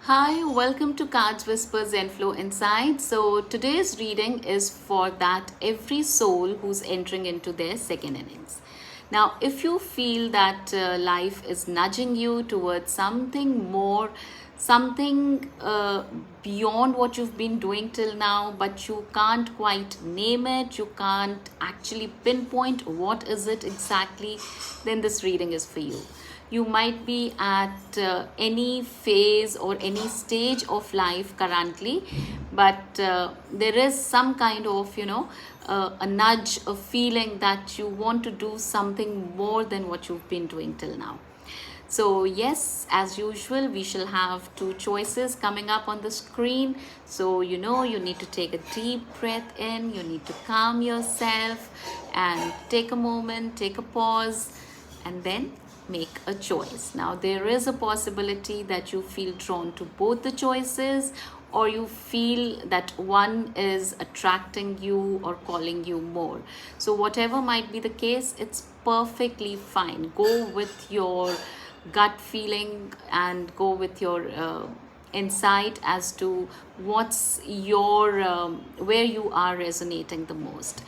Hi, welcome to Cards Whisper-Zenflow Inside. So today's reading is for that every soul who's entering into their second innings. Now, if you feel that life is nudging you towards something more, something beyond what you've been doing till now, but you can't quite name it, you can't actually pinpoint what is it exactly, then this reading is for you. You might be at any phase or any stage of life currently, but there is some kind of a nudge, a feeling that you want to do something more than what you've been doing till now. So yes, as usual, we shall have two choices coming up on the screen. So you need to take a deep breath in, you need to calm yourself and take a moment, take a pause, and then make a choice. Now, there is a possibility that you feel drawn to both the choices, or you feel that one is attracting you or calling you more. So whatever might be the case, it's perfectly fine. Go with your gut feeling and go with your insight as to what's your where you are resonating the most.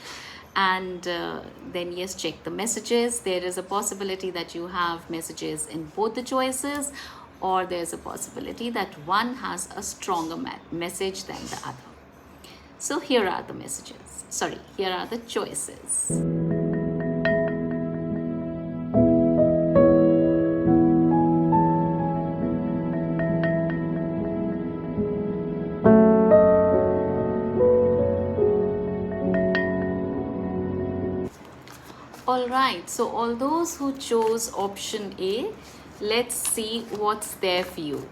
And then yes, check the messages. There is a possibility that you have messages in both the choices, or there's a possibility that one has a stronger message than the other. So here are the messages, here are the choices. All right, so all those who chose option A, let's see what's there for you.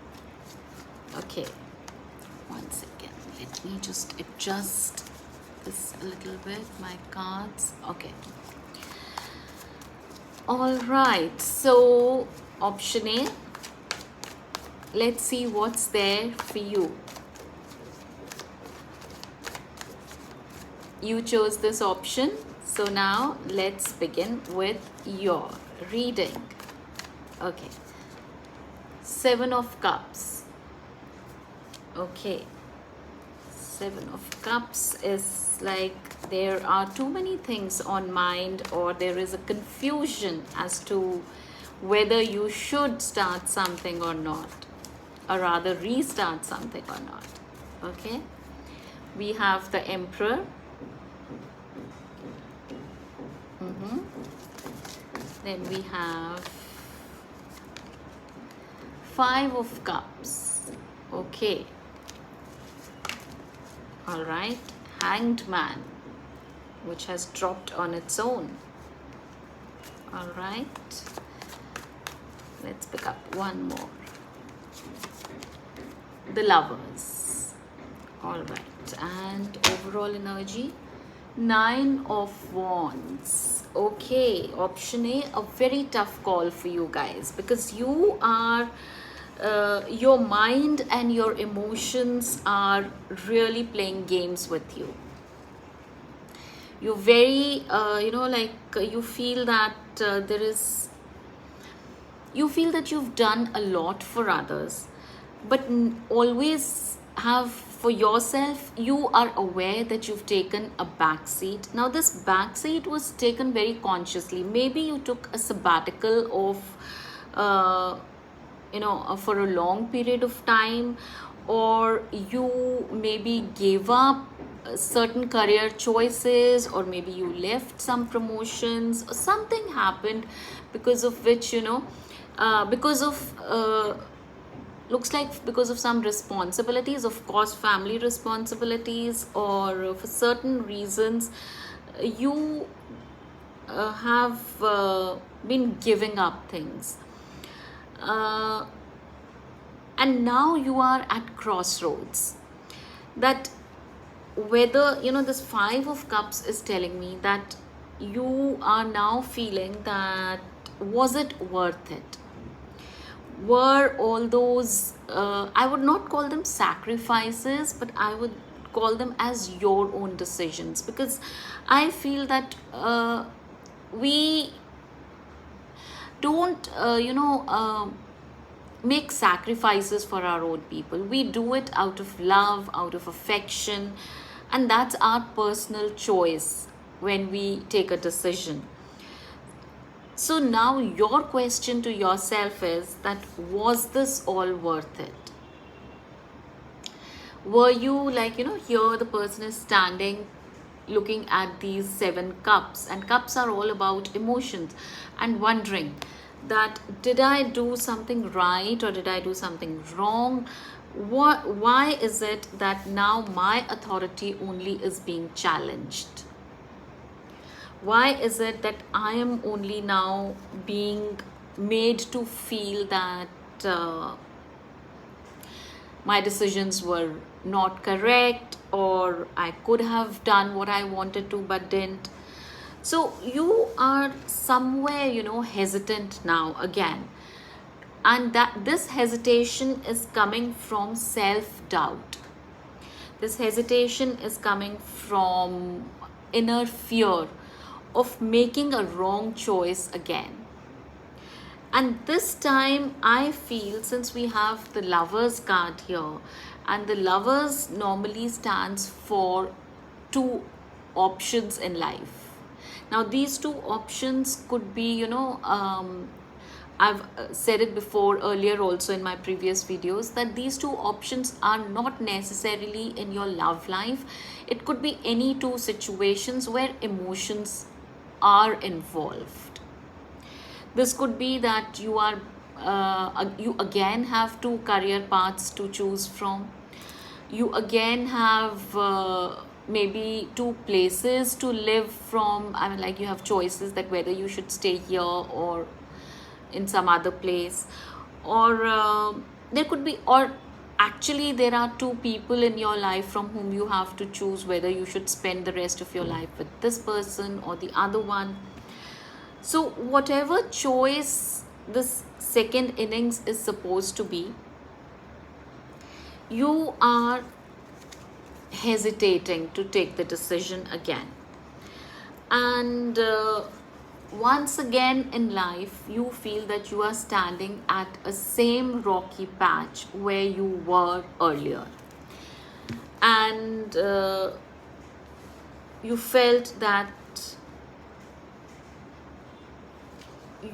Okay, one second. Let me just adjust this a little bit, my cards. Okay. All right, so option A, let's see what's there for you. You chose this option. So now let's begin with your reading. Okay. Seven of Cups. Okay. Seven of Cups is like there are too many things on mind, or there is a confusion as to whether you should start something or not, or rather restart something or not. Okay. We have the Emperor. Then we have Five of Cups. Okay. All right. Hanged Man, which has dropped on its own. All right. Let's pick up one more. The Lovers. All right. And overall energy, Nine of Wands. Okay, option A, a very tough call for you guys, because you are your mind and your emotions are really playing games with you. You're very you feel that you feel that you've done a lot for others, but always have for yourself, you are aware that you've taken a back seat. Now this back seat was taken very consciously. Maybe you took a sabbatical of for a long period of time, or you maybe gave up certain career choices, or maybe you left some promotions, or something happened because of which because of looks like because of some responsibilities, of course family responsibilities, or for certain reasons you have been giving up things, and now you are at crossroads, that whether this Five of Cups is telling me that you are now feeling that was it worth it. Were all those, I would not call them sacrifices, but I would call them as your own decisions, because I feel that we don't, make sacrifices for our own people. We do it out of love, out of affection, and that's our personal choice when we take a decision. So now your question to yourself is that, was this all worth it? Were you like, here the person is standing looking at these 7 cups, and cups are all about emotions, and wondering that, did I do something right or did I do something wrong? Why is it that now my authority only is being challenged? Why is it that I am only now being made to feel that my decisions were not correct, or I could have done what I wanted to but didn't? So you are somewhere, hesitant now again. And that this hesitation is coming from self-doubt. This hesitation is coming from inner fear of making a wrong choice again. And this time I feel, since we have the Lovers card here, and the Lovers normally stands for 2 options in life. Now these 2 options could be, I've said it before earlier also in my previous videos, that these 2 options are not necessarily in your love life. It could be any 2 situations where emotions are involved. This could be that you again have 2 career paths to choose from. You again have maybe 2 places to live from. I mean, like, you have choices that whether you should stay here or in some other place, or there could be, or actually there are 2 people in your life from whom you have to choose whether you should spend the rest of your life with this person or the other one. So whatever choice this second innings is supposed to be, you are hesitating to take the decision again. And once again in life, you feel that you are standing at a same rocky patch where you were earlier. And you felt that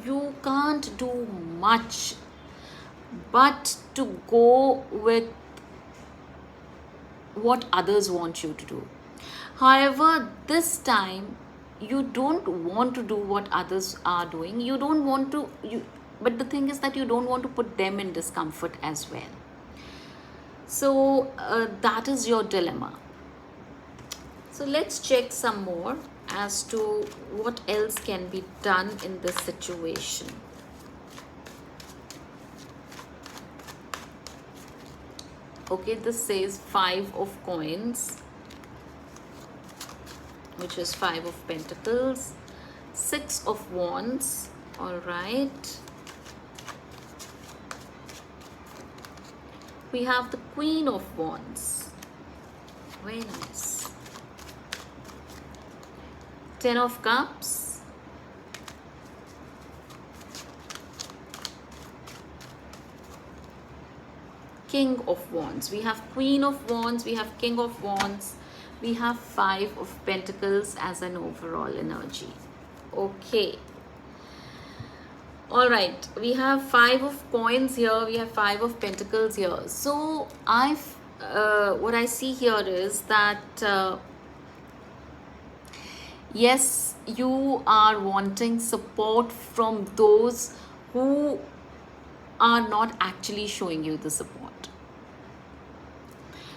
you can't do much but to go with what others want you to do. However, this time you don't want to do what others are doing. You don't want to, but the thing is that you don't want to put them in discomfort as well. So that is your dilemma. So let's check some more as to what else can be done in this situation. Okay, this says 5 of coins, which is 5 of pentacles, 6 of wands. All right, we have the Queen of Wands. Very nice. 10 of Cups, King of Wands. We have Queen of Wands, we have King of Wands, we have 5 of Pentacles as an overall energy. Okay. All right, we have 5 of coins here, we have 5 of pentacles here. So what I see here is that yes, you are wanting support from those who are not actually showing you the support.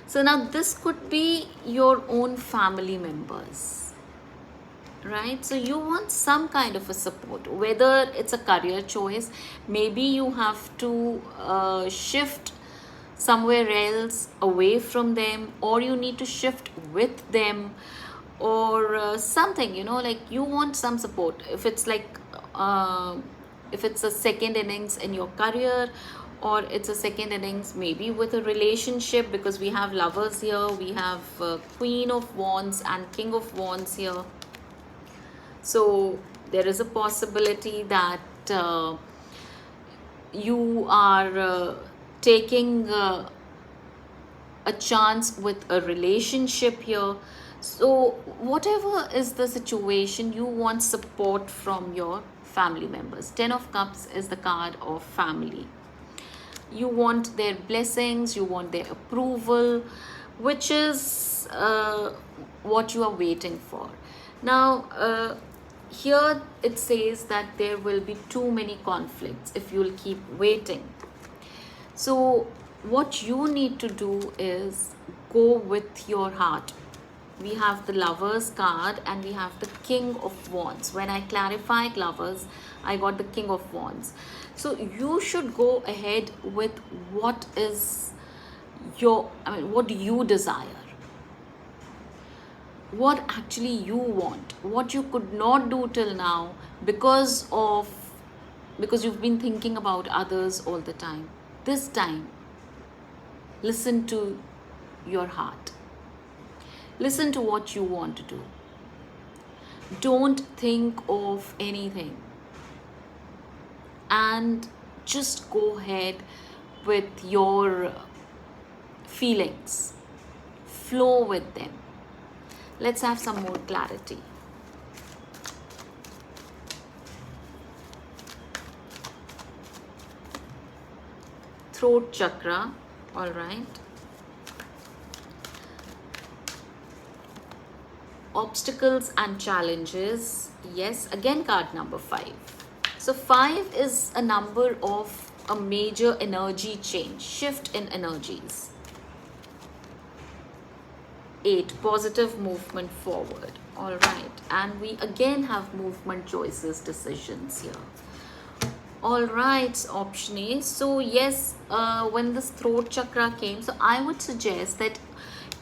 So now this could be your own family members, right? So you want some kind of a support, whether it's a career choice, maybe you have to shift somewhere else away from them, or you need to shift with them, or something, like you want some support. If it's like if it's a second innings in your career, or it's a second innings maybe with a relationship, because we have Lovers here, we have Queen of Wands and King of Wands here. So there is a possibility that you are taking a chance with a relationship here. So whatever is the situation, you want support from your family members. 10 of Cups is the card of family. You want their blessings, you want their approval, which is what you are waiting for. Now here it says that there will be too many conflicts if you'll keep waiting. So what you need to do is go with your heart. We have the Lovers card and we have the King of Wands. When I clarified Lovers, I got the King of Wands. So you should go ahead with what is what do you desire? What actually you want? What you could not do till now because you've been thinking about others all the time. This time, listen to your heart. Listen to what you want to do. Don't think of anything. And just go ahead with your feelings. Flow with them. Let's have some more clarity. Throat chakra, all right. Obstacles and challenges, yes, again card number 5. So 5 is a number of a major energy change, shift in energies. 8, positive movement forward, all right. And we again have movement, choices, decisions here. All right, option A. So yes, when this throat chakra came, so I would suggest that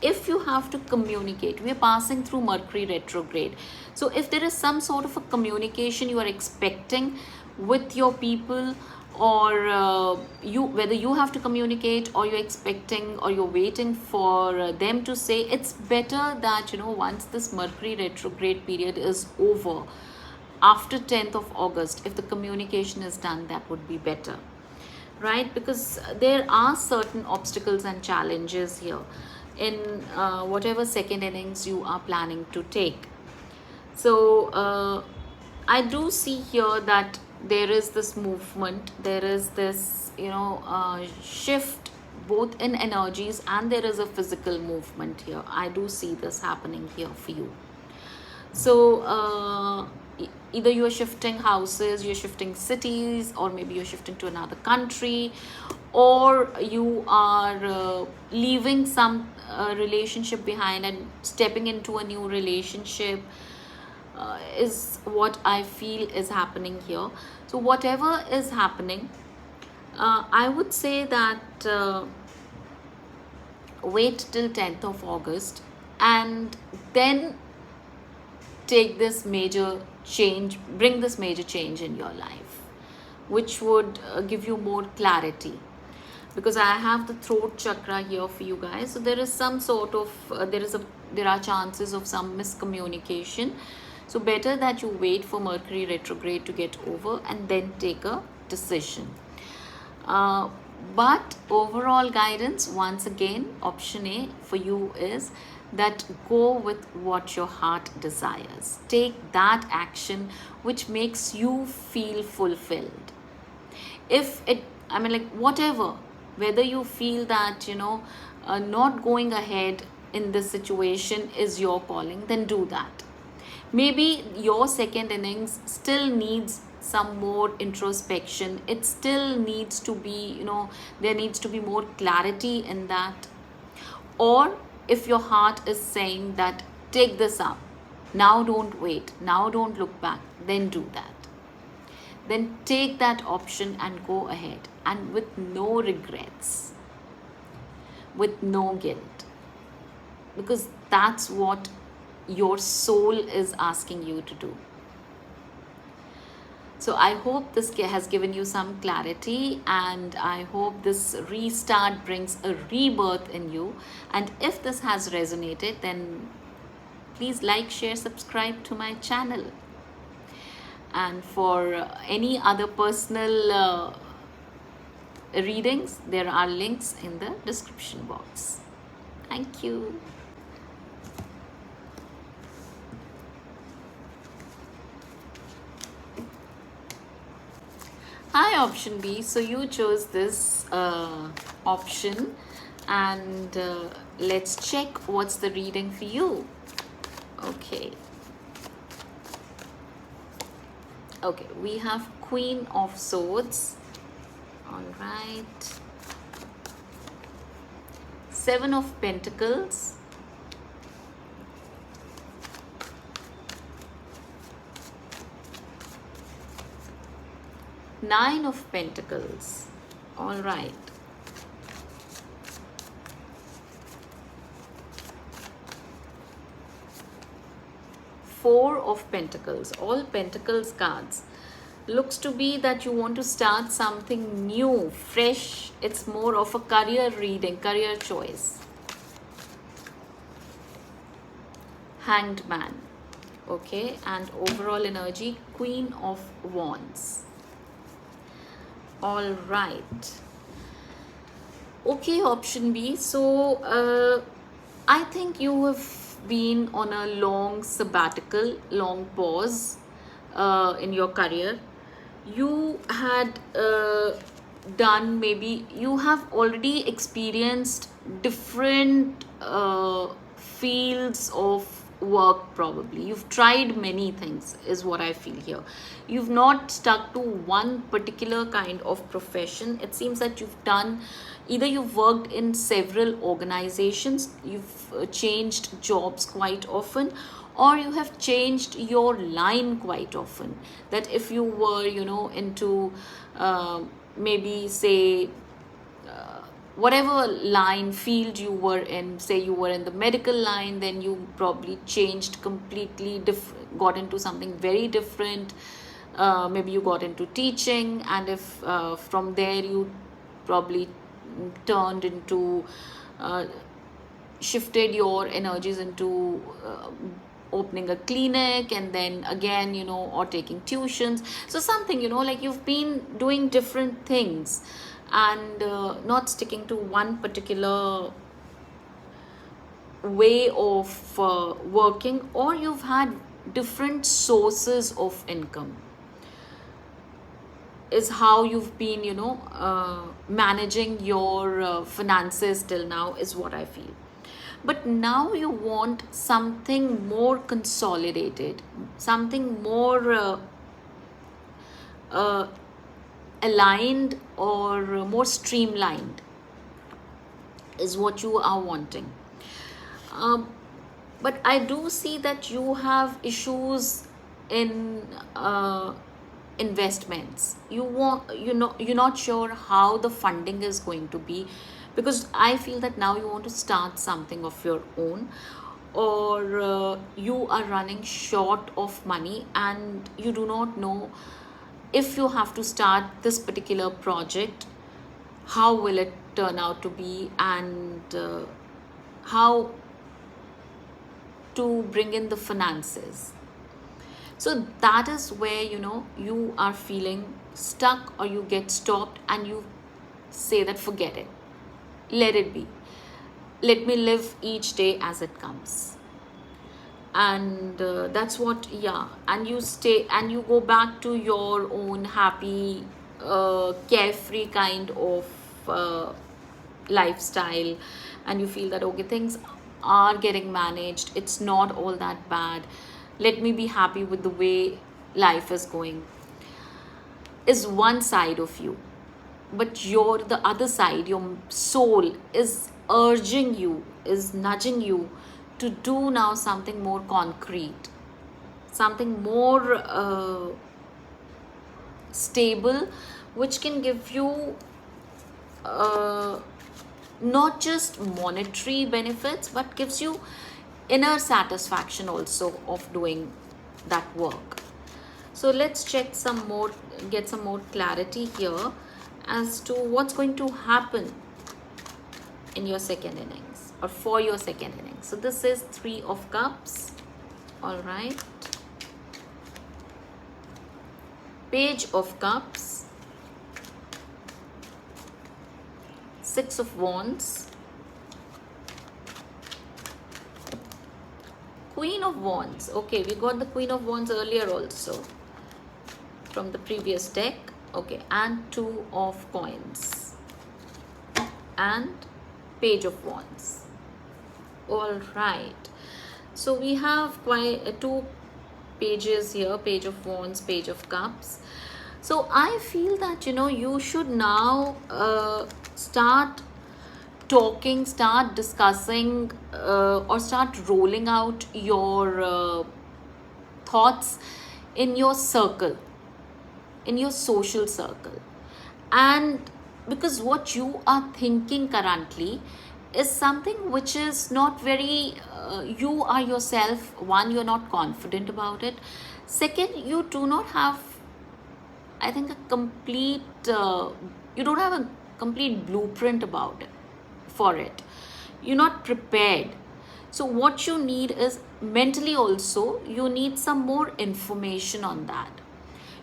if you have to communicate, we are passing through Mercury retrograde. So if there is some sort of a communication you are expecting with your people, or whether you have to communicate or you're expecting or you're waiting for them to say, it's better that, once this Mercury retrograde period is over, after 10th of August, if the communication is done, that would be better, right? Because there are certain obstacles and challenges here in whatever second innings you are planning to take. So I do see here that there is this movement, there is this shift both in energies, and there is a physical movement here. I do see this happening here for you. So either you're shifting houses, you're shifting cities, or maybe you're shifting to another country, or you are leaving some relationship behind and stepping into a new relationship, is what I feel is happening here. So whatever is happening, I would say that wait till 10th of August and then take this major change, bring this major change in your life, which would give you more clarity. Because I have the throat chakra here for you guys, so there is some sort of there are chances of some miscommunication. So better that you wait for Mercury retrograde to get over and then take a decision. But overall guidance, once again, option A for you is that go with what your heart desires. Take that action which makes you feel fulfilled. If it, whatever, whether you feel that, not going ahead in this situation is your calling, then do that. Maybe your second innings still needs some more introspection. It still needs to be, there needs to be more clarity in that. Or if your heart is saying that take this up, now don't wait, now don't look back, then do that. Then take that option and go ahead, and with no regrets, with no guilt, because that's what your soul is asking you to do. So I hope this has given you some clarity, and I hope this restart brings a rebirth in you. And if this has resonated, then please like, share, subscribe to my channel. And for any other personal readings, there are links in the description box. Thank you. Hi, option B. So you chose this option, and let's check what's the reading for you. Okay. Okay, we have Queen of Swords. All right. Seven of Pentacles. Nine of Pentacles. All right. Four of Pentacles. All Pentacles cards. Looks to be that you want to start something new, fresh. It's more of a career reading, career choice. Hanged Man. Okay, and overall energy, Queen of Wands. All right. Okay, option B. So I think you have been on a long sabbatical, long pause in your career. You had done, maybe you have already experienced different fields of work. Probably you've tried many things, is what I feel here. You've not stuck to one particular kind of profession. It seems that you've done, either you've worked in several organizations, you've changed jobs quite often, or you have changed your line quite often. That if you were, into maybe say whatever line field you were in, say you were in the medical line, then you probably changed completely, got into something very different. Maybe you got into teaching, and if from there you probably turned into shifted your energies into opening a clinic, and then again, or taking tuitions. So something, like you've been doing different things, and not sticking to one particular way of working, or you've had different sources of income, is how you've been, managing your finances till now, is what I feel. But now you want something more consolidated, something more aligned, or more streamlined, is what you are wanting. But I do see that you have issues in investments. You're not sure how the funding is going to be, because I feel that now you want to start something of your own, or you are running short of money and you do not know if you have to start this particular project, how will it turn out to be, and how to bring in the finances. So that is where, you are feeling stuck, or you get stopped and you say that forget it, let it be, let me live each day as it comes. And that's what, and you stay and you go back to your own happy, carefree kind of lifestyle, and you feel that okay, things are getting managed, it's not all that bad, let me be happy with the way life is going, is one side of you. But the other side, your soul, is urging you, is nudging you to do now something more concrete, something more stable, which can give you not just monetary benefits, but gives you inner satisfaction also of doing that work. So let's check some more, get some more clarity here as to what's going to happen in your second innings, or for your second innings. So this is Three of Cups. All right. Page of Cups. Six of Wands, Queen of Wands. Okay, we got the Queen of Wands earlier also from the previous deck. Okay, and Two of Coins and Page of Wands. All right, so we have quite two pages here, Page of Wands, Page of Cups. So I feel that you should now start talking, start discussing, or start rolling out your thoughts in your circle, in your social circle. And because what you are thinking currently is something which is not very, you are yourself, one, you're not confident about it. Second, you do not have, I think, a complete, you don't have a complete blueprint about it, for it. You're not prepared. So what you need is mentally also, you need some more information on that.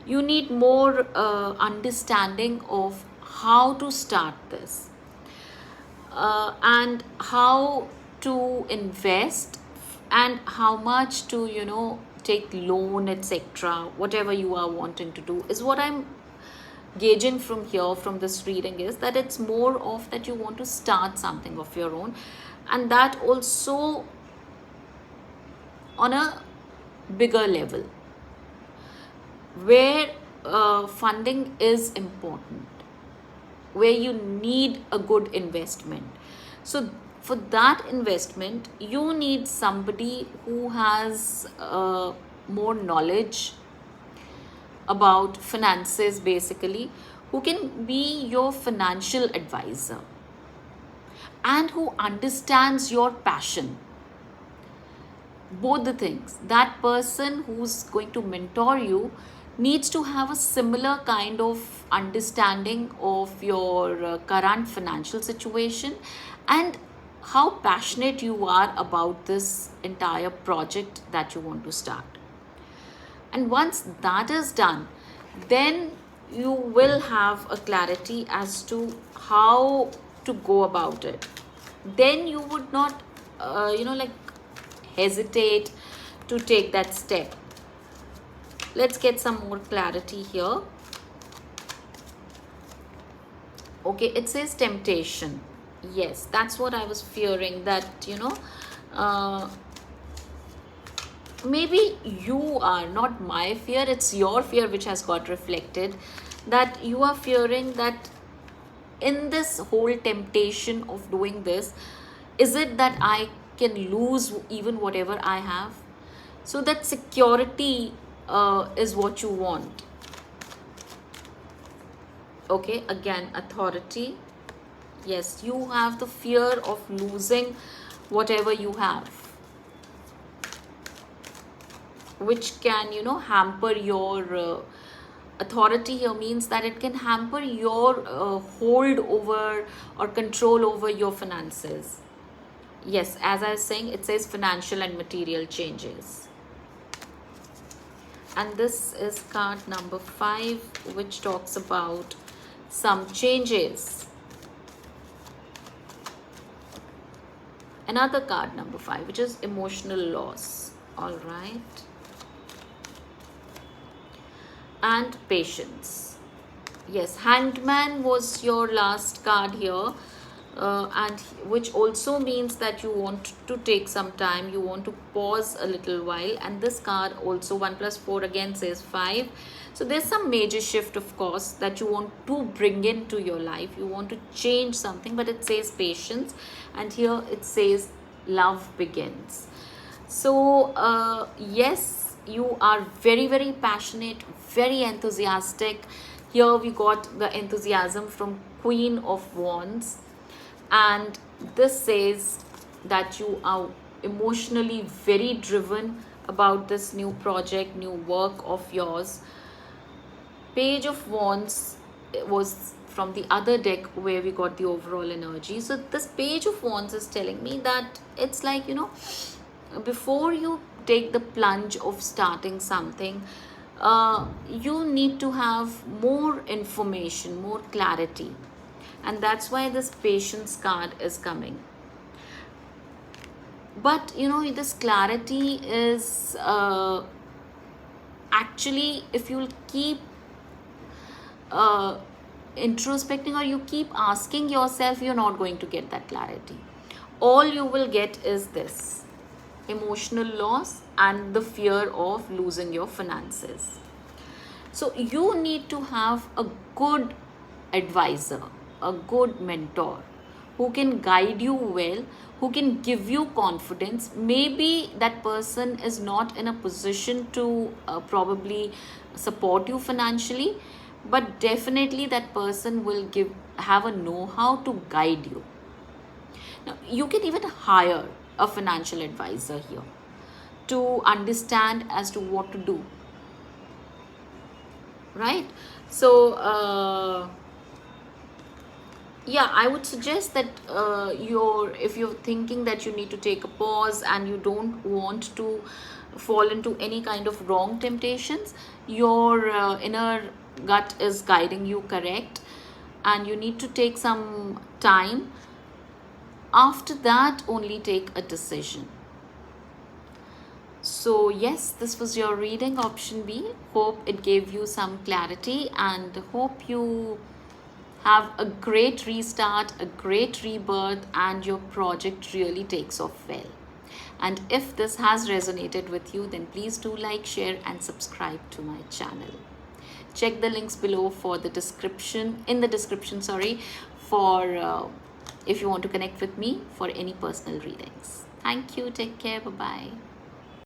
You need more understanding of how to start this and how to invest and how much to take loan, etc. Whatever you are wanting to do is what I'm gauging from here, from this reading, is that it's more of that you want to start something of your own, and that also on a bigger level where funding is important, where you need a good investment. So for that investment, you need somebody who has more knowledge about finances, basically, who can be your financial advisor and who understands your passion. Both the things. That person who's going to mentor you needs to have a similar kind of understanding of your current financial situation and how passionate you are about this entire project that you want to start. And once that is done, then you will have a clarity as to how to go about it. Then you would not, hesitate to take that step. Let's get some more clarity here. Okay, it says temptation. Yes, that's what I was fearing, that maybe you are, not my fear, it's your fear which has got reflected, that you are fearing that in this whole temptation of doing this, is it that I can lose even whatever I have? So that security is what you want. Okay, again, authority. Yes, you have the fear of losing whatever you have, which can hamper your authority here means that it can hamper your hold over or control over your finances. Yes, as I was saying, it says financial and material changes. And this is card number 5, which talks about some changes. Another card number 5, which is emotional loss. All right. And patience. Yes, Hanged Man was your last card here, and which also means that you want to take some time, you want to pause a little while. And this card also, 1 plus 4 again says 5. So there's some major shift, of course, that you want to bring into your life. You want to change something, but it says patience, and here it says love begins. So yes, you are very, very passionate, very enthusiastic. Here we got the enthusiasm from Queen of Wands, and this says that you are emotionally very driven about this new project, new work of yours. Page of Wands was from the other deck where we got the overall energy. So this Page of Wands is telling me that it's like, before you take the plunge of starting something, you need to have more information, more clarity. And that's why this patience card is coming. But this clarity is actually, if you'll keep introspecting, or you keep asking yourself, you're not going to get that clarity. All you will get is this emotional loss and the fear of losing your finances. So you need to have a good advisor, a good mentor who can guide you well, who can give you confidence. Maybe that person is not in a position to probably support you financially, but definitely that person will have a know-how to guide you. Now, you can even hire a financial advisor here to understand as to what to do, right? So yeah, I would suggest that if you're thinking that you need to take a pause and you don't want to fall into any kind of wrong temptations, your inner gut is guiding you correct, and you need to take some time. After that, only take a decision. So yes, this was your reading, option B. Hope it gave you some clarity, and hope you have a great restart, a great rebirth, and your project really takes off well. And if this has resonated with you, then please do like, share, and subscribe to my channel. Check the links below for the description, for if you want to connect with me for any personal readings. Thank you. Take care. Bye-bye.